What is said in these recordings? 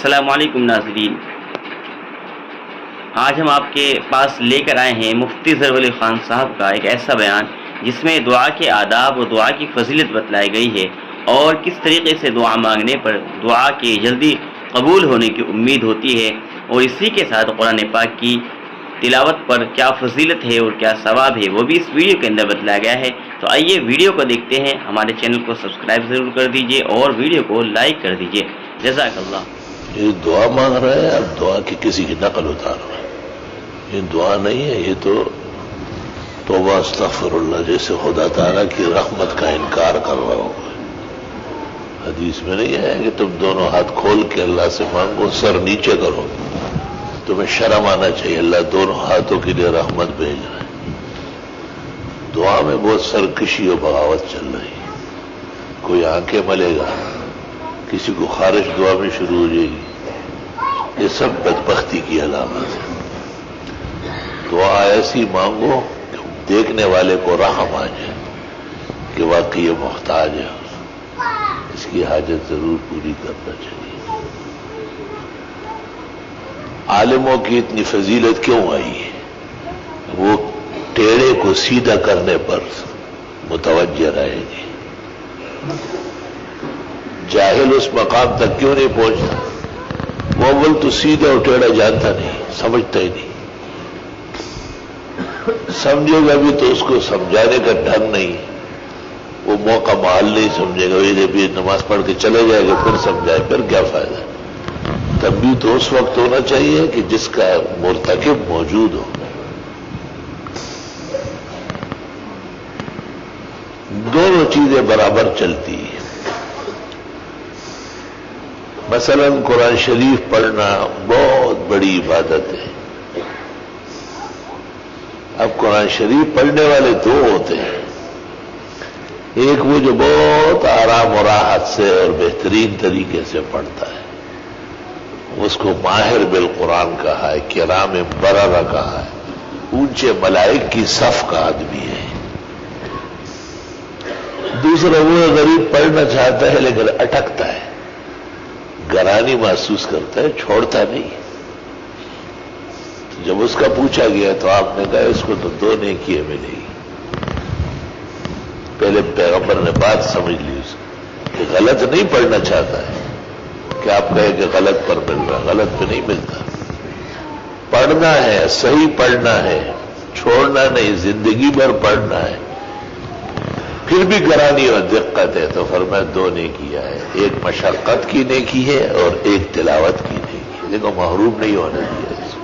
السلام علیکم ناظرین، آج ہم آپ کے پاس لے کر آئے ہیں مفتی ظفر علی خان صاحب کا ایک ایسا بیان جس میں دعا کے آداب اور دعا کی فضیلت بتلائی گئی ہے اور کس طریقے سے دعا مانگنے پر دعا کے جلدی قبول ہونے کی امید ہوتی ہے، اور اسی کے ساتھ قرآن پاک کی تلاوت پر کیا فضیلت ہے اور کیا ثواب ہے وہ بھی اس ویڈیو کے اندر بتلایا گیا ہے۔ تو آئیے ویڈیو کو دیکھتے ہیں، ہمارے چینل کو سبسکرائب ضرور کر دیجئے اور ویڈیو کو لائک کر دیجئے۔ جزاک اللہ۔ یہ دعا مانگ رہے ہیں، اب دعا کی کسی کی نقل اتار رہے ہیں، یہ دعا نہیں ہے، یہ تو توبہ استغفر اللہ، جیسے خدا تعالیٰ کی رحمت کا انکار کر رہا ہو۔ حدیث میں نہیں ہے کہ تم دونوں ہاتھ کھول کے اللہ سے مانگو، سر نیچے کرو، تمہیں شرم آنا چاہیے، اللہ دونوں ہاتھوں کے لیے رحمت بھیج رہا ہے۔ دعا میں بہت سرکشی اور بغاوت چل رہی ہے، کوئی آنکھیں ملے گا، کسی کو خارش دعا میں شروع ہو جائے گی، یہ سب بدبختی کی علامت ہے۔ دعا ایسی مانگو کہ دیکھنے والے کو رحم آ جائے کہ واقعی یہ محتاج ہے، اس کی حاجت ضرور پوری کرنا چاہیے۔ عالموں کی اتنی فضیلت کیوں آئی ہے؟ وہ ٹیڑے کو سیدھا کرنے پر متوجہ رہے گی۔ جاہل اس مقام تک کیوں نہیں پہنچتا؟ وہ اول تو سیدھا اور ٹیڑھا جانتا نہیں، سمجھتا ہی نہیں، سمجھے گا بھی تو اس کو سمجھانے کا ڈھنگ نہیں، وہ موقع محال نہیں سمجھے گا، یہ بھی نماز پڑھ کے چلے جائے گا، پھر سمجھائے، پھر کیا فائدہ؟ تب بھی تو اس وقت ہونا چاہیے کہ جس کا مرتکب موجود ہو۔ دونوں چیزیں برابر چلتی ہیں۔ مثلا قرآن شریف پڑھنا بہت بڑی عبادت ہے۔ اب قرآن شریف پڑھنے والے دو ہوتے ہیں، ایک وہ جو بہت آرام و راحت سے اور بہترین طریقے سے پڑھتا ہے، اس کو ماہر بالقرآن کہا ہے، کرام بررہ کہا ہے، اونچے ملائک کی صف کا آدمی ہے۔ دوسرا وہ غریب پڑھنا چاہتا ہے لیکن اٹکتا ہے، گرانی محسوس کرتا ہے، چھوڑتا نہیں۔ جب اس کا پوچھا گیا تو آپ نے کہا اس کو تو دو نیکیاں ملے گی۔ پہلے پیغمبر نے بات سمجھ لی اس کی، کہ غلط نہیں پڑھنا چاہتا ہے کہ آپ کہیں کہ غلط پر مل رہا، غلط پہ نہیں ملتا، پڑھنا ہے، صحیح پڑھنا ہے، چھوڑنا نہیں، زندگی بھر پڑھنا ہے، پھر بھی گرانی اور دقت ہے، تو فرمایا دو نیکیاں ہے، ایک مشقت کی نیکی ہے اور ایک تلاوت کی نیکی ہے۔ دیکھو محروم نہیں ہونے دیا اس کو،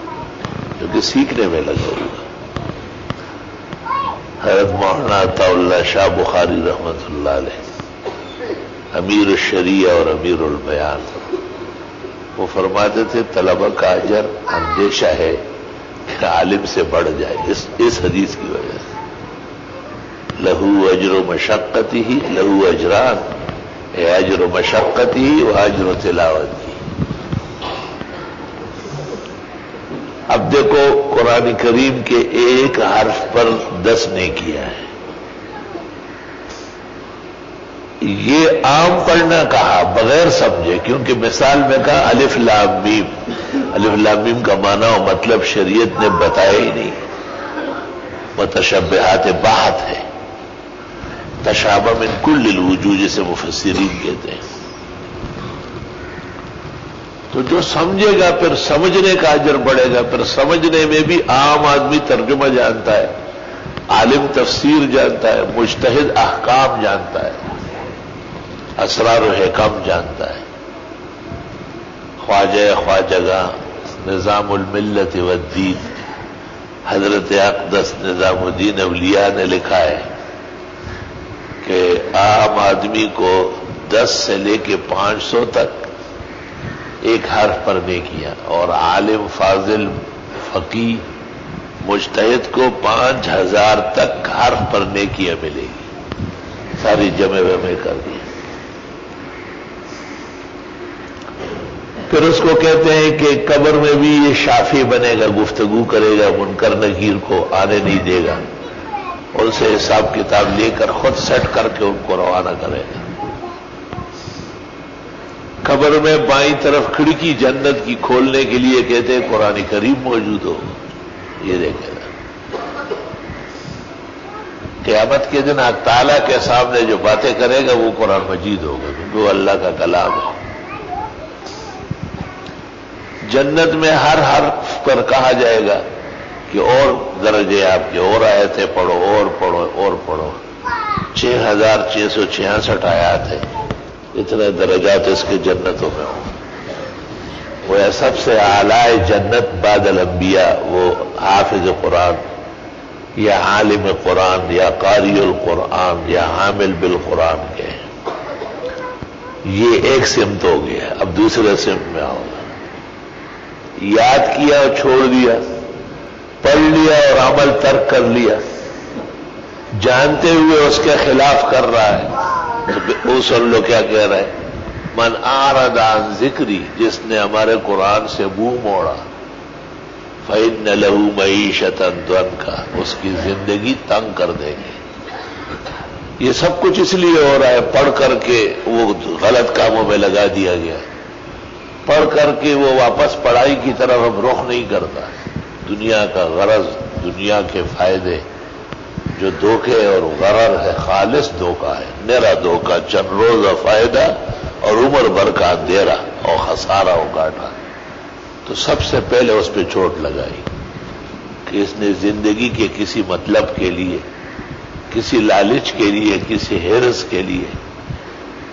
کیونکہ سیکھنے میں لگا ہوگا۔ حضرت مولانا عطا اللہ شاہ بخاری رحمت اللہ علیہ، امیر الشریعہ اور امیر البیان، وہ فرماتے تھے طلبہ کا اجر اندیشہ ہے کہ عالم سے بڑھ جائے، اس حدیث کی وجہ سے۔ لہو اجر و مشقتی ہی لہو اجران، اجر و مشقتی ہی و اجر و تلاوت کی۔ اب دیکھو قرآن کریم کے ایک حرف پر 10 نیکیاں ہیں۔ یہ عام پڑھنا کہا بغیر سمجھے، کیونکہ مثال میں کہا الف لام میم، الف لام میم کا معنی و مطلب شریعت نے بتایا ہی نہیں، متشبہات بحت ہے، تشابہ من کل الوجوہ جسے مفسرین کہتے ہیں۔ تو جو سمجھے گا پھر سمجھنے کا اجر بڑھے گا، پھر سمجھنے میں بھی عام آدمی ترجمہ جانتا ہے، عالم تفسیر جانتا ہے، مجتہد احکام جانتا ہے، اسرار و حکم جانتا ہے۔ خواجہ خواجگاں نظام الملت والدین حضرت اقدس نظام الدین اولیاء نے لکھا ہے کہ عام آدمی کو 10 سے لے کے 500 تک ایک حرف پر نیکیاں، اور عالم فاضل فقیہ مجتہد کو 5000 تک حرف پر نیکیاں ملے گی، ساری جمع ومع کر دی۔ پھر اس کو کہتے ہیں کہ قبر میں بھی یہ شافی بنے گا، گفتگو کرے گا، منکر نکیر کو آنے نہیں دے گا، ان سے حساب کتاب لے کر خود سیٹ کر کے ان کو روانہ کرے گا۔ قبر میں بائیں طرف کھڑکی جنت کی کھولنے کے لیے کہتے ہیں قرآن کریم موجود ہو. یہ دیکھیں قیامت کے دن حق تعالیٰ کے سامنے جو باتیں کرے گا وہ قرآن مجید ہوگا کیونکہ وہ اللہ کا کلام ہے. جنت میں ہر حرف پر کہا جائے گا کہ اور درجے آپ کے اور آیتیں پڑھو اور پڑھو اور پڑھو. 6666 آیات ہیں. اتنے درجات اس کے جنتوں میں ہوں. وہ سب سے اعلی جنت بعد الانبیاء وہ حافظ قرآن یا عالم قرآن یا قاری القرآن یا حامل بالقرآن کے. یہ ایک سمت ہو گیا. اب دوسرے سمت میں آؤ. یاد کیا اور چھوڑ دیا، پڑھ لیا اور عمل ترک کر لیا، جانتے ہوئے اس کے خلاف کر رہا ہے تو وہ سن لو کیا کہہ رہا ہے. من اعرض عن ذکری، جس نے ہمارے قرآن سے منہ موڑا، فإن له معیشۃ ضنکا، اس کی زندگی تنگ کر دیں گے. یہ سب کچھ اس لیے ہو رہا ہے پڑھ کر کے وہ غلط کاموں میں لگا دیا گیا. پڑھ کر کے وہ واپس پڑھائی کی طرف اب رخ نہیں کرتا. دنیا کا غرض، دنیا کے فائدے، جو دھوکے اور غرر ہے، خالص دھوکہ ہے، نرا دھوکہ، چند روزہ فائدہ اور عمر بھر کا اندھیرا اور خسارہ و گاٹا. تو سب سے پہلے اس پہ چوٹ لگائی کہ اس نے زندگی کے کسی مطلب کے لیے، کسی لالچ کے لیے، کسی حرص کے لیے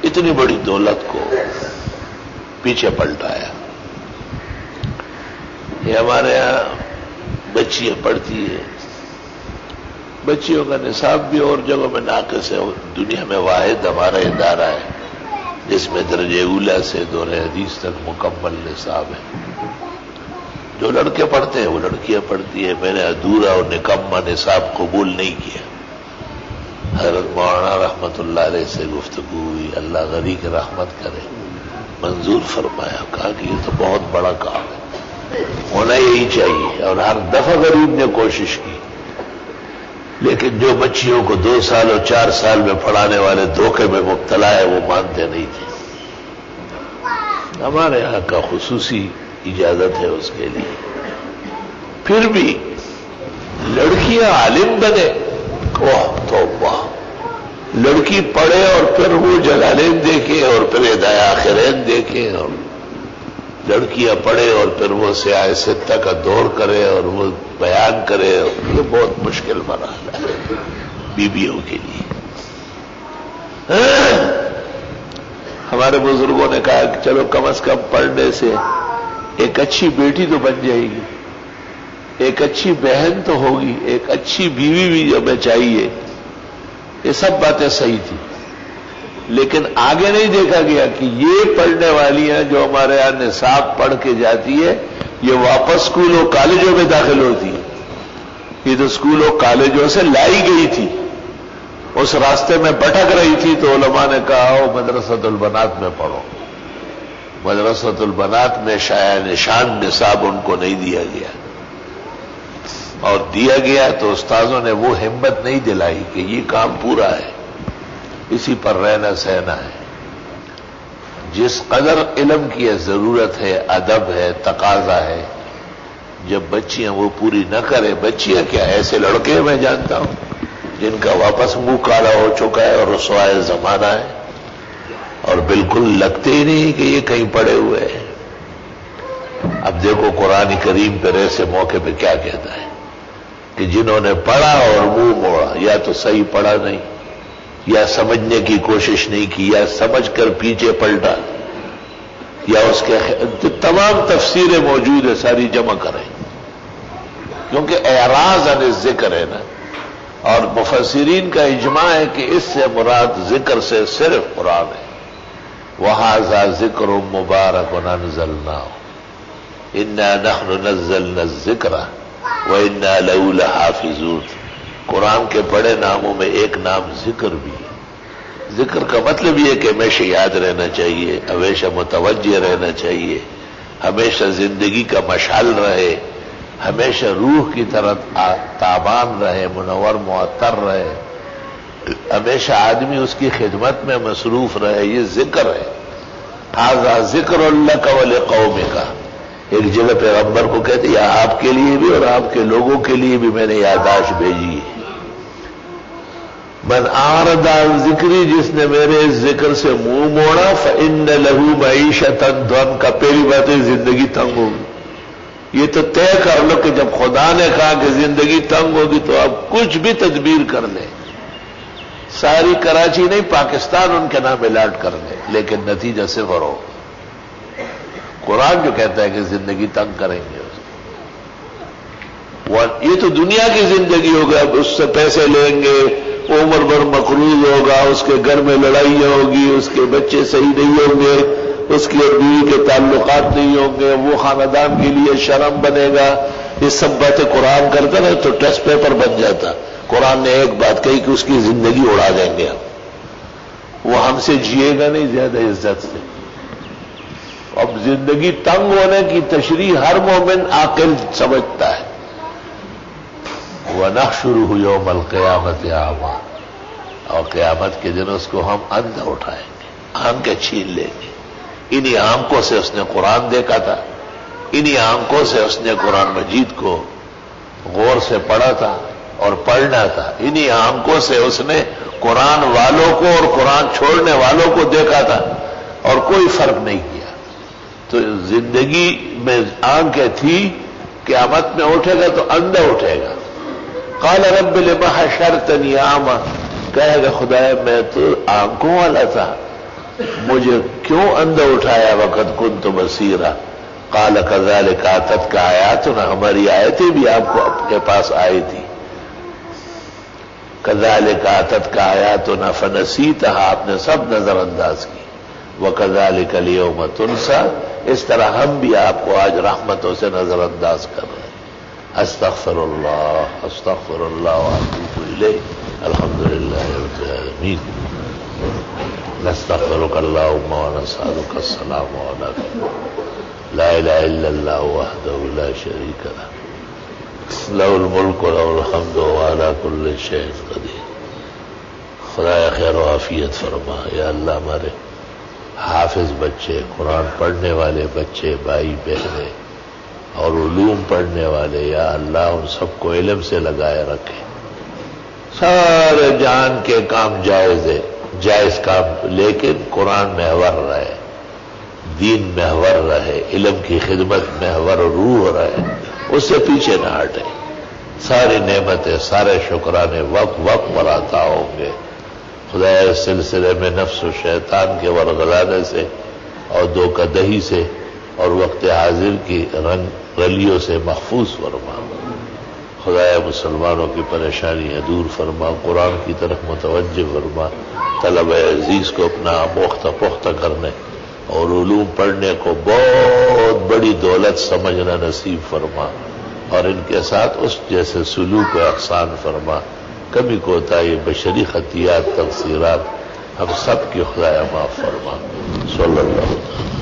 اتنی بڑی دولت کو پیچھے پلٹایا. یہ ہمارے یہاں بچیاں پڑھتی ہیں، بچیوں کا نصاب بھی اور جگہوں میں ناقص ہے. دنیا میں واحد ہمارا ادارہ ہے جس میں درجہ اولا سے دور حدیث تک مکمل نصاب ہے. جو لڑکے پڑھتے ہیں وہ لڑکیاں پڑھتی ہیں. میں نے ادھورا اور نکما نصاب قبول نہیں کیا. حضرت مولانا رحمت اللہ علیہ سے گفتگو ہوئی، اللہ غنی کی رحمت کرے، منظور فرمایا. کہا کہ یہ تو بہت بڑا کام ہے، ہونا یہی چاہیے. اور ہر دفعہ غریب نے کوشش کی، لیکن جو بچیوں کو 2 سال اور 4 سال میں پڑھانے والے دھوکے میں مبتلا ہے وہ مانتے نہیں تھے. ہمارے یہاں کا خصوصی اجازت ہے اس کے لیے. پھر بھی لڑکیاں عالم بنے، واہ توبہ. لڑکی پڑھے اور پھر وہ جلالین دیکھے اور پھر ہدایہ آخرین دیکھے، اور لڑکیاں پڑھے اور پھر وہ سیاہ ستہ کا دور کرے اور وہ بیان کرے. یہ بہت مشکل مرحلہ ہے بیویوں کے لیے. ہمارے بزرگوں نے کہا کہ چلو کم از کم پڑھنے سے ایک اچھی بیٹی تو بن جائے گی، ایک اچھی بہن تو ہوگی، ایک اچھی بیوی بھی ہمیں چاہیے. یہ سب باتیں صحیح تھی، لیکن آگے نہیں دیکھا گیا کہ یہ پڑھنے والی ہیں جو ہمارے یہاں نصاب پڑھ کے جاتی ہے، یہ واپس اسکول اور کالجوں میں داخل ہوتی ہے. یہ تو اسکول اور کالجوں سے لائی گئی تھی، اس راستے میں بھٹک رہی تھی تو علماء نے کہا ہو مدرسۃ البنات میں پڑھو. مدرسۃ البنات میں شایع نشان نصاب ان کو نہیں دیا گیا، اور دیا گیا تو استاذوں نے وہ ہمت نہیں دلائی کہ یہ کام پورا ہے، اسی پر رہنا سہنا ہے. جس قدر علم کی ضرورت ہے، ادب ہے، تقاضا ہے، جب بچیاں وہ پوری نہ کرے، بچیاں کیا ایسے لڑکے میں جانتا ہوں جن کا واپس منہ کالا ہو چکا ہے اور رسوائے زمانہ ہے اور بالکل لگتے ہی نہیں کہ یہ کہیں پڑے ہوئے ہیں. اب دیکھو قرآن کریم پر ایسے موقع پہ کیا کہتا ہے کہ جنہوں نے پڑھا اور منہ موڑا، یا تو صحیح پڑھا نہیں، یا سمجھنے کی کوشش نہیں کی، یا سمجھ کر پیچھے پلٹا، یا اس کے تمام تفسیریں موجود ہے، ساری جمع کریں، کیونکہ اعراض عن الذکر ہے نا. اور مفسرین کا اجماع ہے کہ اس سے مراد ذکر سے صرف قرآن ہے. وَهَذَا ذِكْرٌ مُبَارَكٌ أَنزَلْنَاهُ إِنَّا نَحْنُ نَزَّلْنَا الذِّكْرَ وَإِنَّا لَهُ لَحَافِظُونَ. قرآن کے بڑے ناموں میں ایک نام ذکر بھی ہے. ذکر کا مطلب یہ کہ ہمیشہ یاد رہنا چاہیے، ہمیشہ متوجہ رہنا چاہیے، ہمیشہ زندگی کا مشعل رہے، ہمیشہ روح کی طرف تابان رہے، منور معطر رہے، ہمیشہ آدمی اس کی خدمت میں مصروف رہے. یہ ذکر ہے. ھذا ذکر لک ولقومک، ایک جگہ پیغمبر کو کہتے یا آپ کے لیے بھی اور آپ کے لوگوں کے لیے بھی میں نے یادداشت بھیجی ہے۔ من اعرض عن ذکری، جس نے میرے ذکر سے منہ موڑا، فإن له معیشۃ ضنکا، پہلی بات ہے زندگی تنگ ہوگی۔ یہ تو طے کر لو کہ جب خدا نے کہا کہ زندگی تنگ ہوگی تو اب کچھ بھی تدبیر کر لیں، ساری کراچی نہیں پاکستان ان کے نام الاٹ کر دیں، لیکن نتیجہ صفر ہو۔ قرآن جو کہتا ہے کہ زندگی تنگ کریں گے، یہ تو دنیا کی زندگی ہوگا، اب اس سے پیسے لیں گے، عمر بھر مقروض ہوگا، اس کے گھر میں لڑائیاں ہوگی، اس کے بچے صحیح نہیں ہوں گے، اس کی اور بیوی کے تعلقات نہیں ہوں گے، وہ خاندان کے لیے شرم بنے گا۔ یہ سب باتیں قرآن کرتا نا تو ٹیسٹ پیپر بن جاتا۔ قرآن نے ایک بات کہی کہ اس کی زندگی اڑا دیں گے ہم، وہ ہم سے جیے گا نہیں زیادہ عزت سے۔ اب زندگی تنگ ہونے کی تشریح ہر مومن عاقل سمجھتا ہے۔ وَنَحْشُرُهُ يَوْمَ الْقِيَامَةِ أَعْمَىٰ، اور قیامت کے دن اس کو ہم اندھا اٹھائیں گے، آنکھیں چھین لیں گے۔ انہی آنکھوں سے اس نے قرآن دیکھا تھا، انہی آنکھوں سے اس نے قرآن مجید کو غور سے پڑھا تھا اور پڑھنا تھا، انہی آنکھوں سے اس نے قرآن والوں کو اور قرآن چھوڑنے والوں کو دیکھا تھا اور کوئی فرق نہیں کیا۔ تو زندگی میں آنکھیں تھی، قیامت میں اٹھے گا تو اندھا اٹھے گا۔ قال رب لم حشرتنی اعمی، کہے گا خدایا میں تو آنکھوں والا تھا، مجھے کیوں اندھا اٹھایا وقت کنت بصیرا۔ قال کذالک اتتک آیاتنا، ہماری آیتیں بھی آپ کو اپنے پاس آئی تھی۔ کذالک اتتک آیاتنا فنسیتها، آپ نے سب نظر انداز کی۔ وکذالک الیوم تنسی، اس طرح ہم بھی آپ کو آج رحمتوں سے نظر انداز کر رہے ہیں۔ استغفر اللہ واتوب الیہ، الحمدللہ رب العالمین۔ نستغفرک اللہم ونسألک السلام علیکم، لا الہ الا اللہ وحدہ لا شریک لہ، لہ الملک ولہ الحمد وہو علی کل شیء قدیر۔ خدایا خیر و عافیت فرما۔ یا اللہ ہمارے حافظ بچے، قرآن پڑھنے والے بچے، بھائی بہنیں اور علوم پڑھنے والے، یا اللہ ان سب کو علم سے لگائے رکھے۔ سارے جان کے کام جائز ہے، جائز کام، لیکن قرآن محور رہے، دین محور رہے، علم کی خدمت محور روح رہے، اس سے پیچھے نہ ہٹے۔ ساری نعمتیں، سارے شکرانے وقت وقت پر عطا ہوں گے۔ خدا اس سلسلے میں نفس و شیطان کے ورغلانے سے اور دھوکہ دہی سے اور وقت حاضر کی رنگ رلیوں سے محفوظ فرما۔ خدایا مسلمانوں کی پریشانیاں دور فرما، قرآن کی طرف متوجہ فرما، طلب عزیز کو اپنا پختہ پختہ کرنے اور علوم پڑھنے کو بہت بڑی دولت سمجھنا نصیب فرما، اور ان کے ساتھ اس جیسے سلوک و احسان فرما۔ کمی کوتاہی، بشری خطیات، تقصیرات ہم سب کی خدایا معاف فرما۔ صلی اللہ علیہ وسلم۔